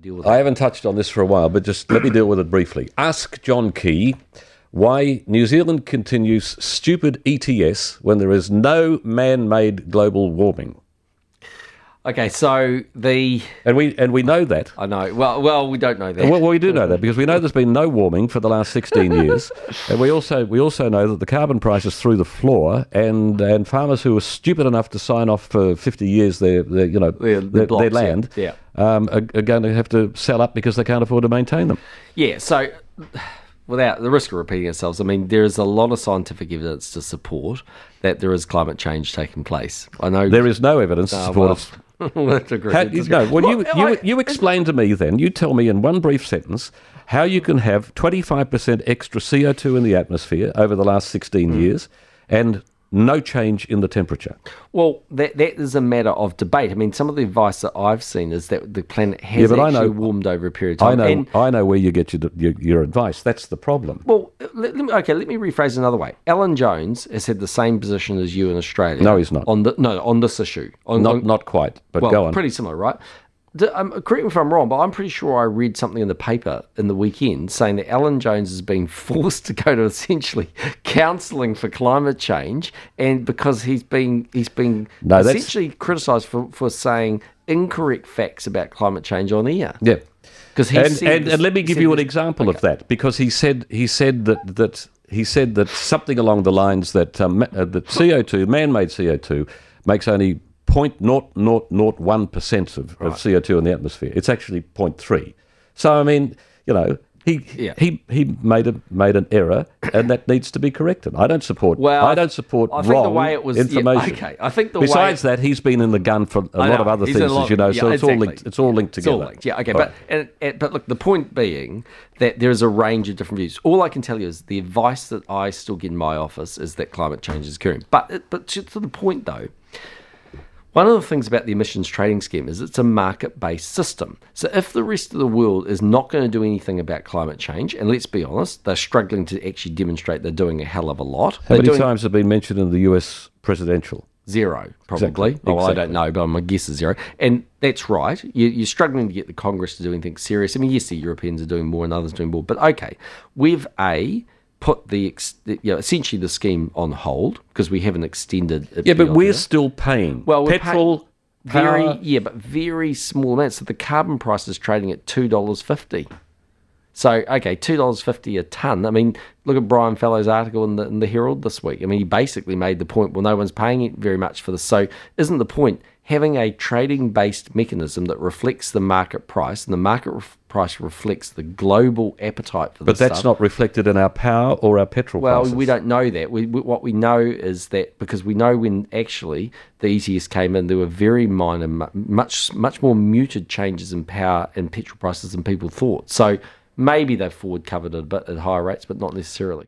deal with I haven't touched on this for a while, but just let me deal with it briefly. Ask John Key why New Zealand continues stupid ETS when there is no man-made global warming. Okay, so And we know that. I know. Well, we don't know that. Well, we do know that because we know there's been no warming for the last 16 years, and we also know that the carbon price is through the floor, and farmers who are stupid enough to sign off for 50 years their land are going to have to sell up because they can't afford to maintain them. Yeah. So, without the risk of repeating ourselves, I mean, there is a lot of scientific evidence to support that there is climate change taking place. I know there is no evidence to support it. You explain to me then, you tell me in one brief sentence how you can have 25% extra CO2 in the atmosphere over the last 16 years and no change in the temperature. Well, that is a matter of debate. I mean, some of the advice that I've seen is that the planet has actually warmed over a period of time. I know where you get your advice. That's the problem. Well, let me rephrase another way. Alan Jones has had the same position as you in Australia. No, he's not. On this issue. Not quite, but go on. Pretty similar, right? Correct me if I'm wrong, but I'm pretty sure I read something in the paper in the weekend saying that Alan Jones is being forced to go to essentially counselling for climate change, and because he's been essentially criticised for saying incorrect facts about climate change on air. Yeah, because and let me give you an example of that, because he said that something along the lines that that CO2, man-made CO2, makes only 0.0001% of CO2 in the atmosphere. It's actually 0.3. So I mean, he made an error, and that needs to be corrected. I don't support wrong information. Okay, I think besides that, he's been in the gun for a lot of other things, as you know. So it's all linked. It's all linked together. It's all linked. Yeah. Okay. But look, the point being that there is a range of different views. All I can tell you is the advice that I still get in my office is that climate change is occurring. But to the point though. One of the things about the emissions trading scheme is it's a market-based system. So if the rest of the world is not going to do anything about climate change, and let's be honest, they're struggling to actually demonstrate they're doing a hell of a lot. How many times have been mentioned in the US presidential? Zero, probably. Exactly. Well, I don't know, but my guess is zero. And that's right. You're struggling to get the Congress to do anything serious. I mean, yes, the Europeans are doing more and others are doing more. But okay, we've put essentially the scheme on hold because we haven't extended it. Yeah, but we're still paying. Well, petrol, power. But very small amounts. So the carbon price is trading at $2.50. So, okay, $2.50 a tonne. I mean, look at Brian Fallow's article in the Herald this week. I mean, he basically made the point, well, no one's paying it very much for this. So isn't the point having a trading-based mechanism that reflects the market price, and the market price reflects the global appetite for this stuff? But that's not reflected in our power or our petrol prices. Well, we don't know that. What we know is that because we know when actually the ETS came in, there were very minor, much more muted changes in power and petrol prices than people thought. So maybe they've forward covered it a bit at higher rates, but not necessarily.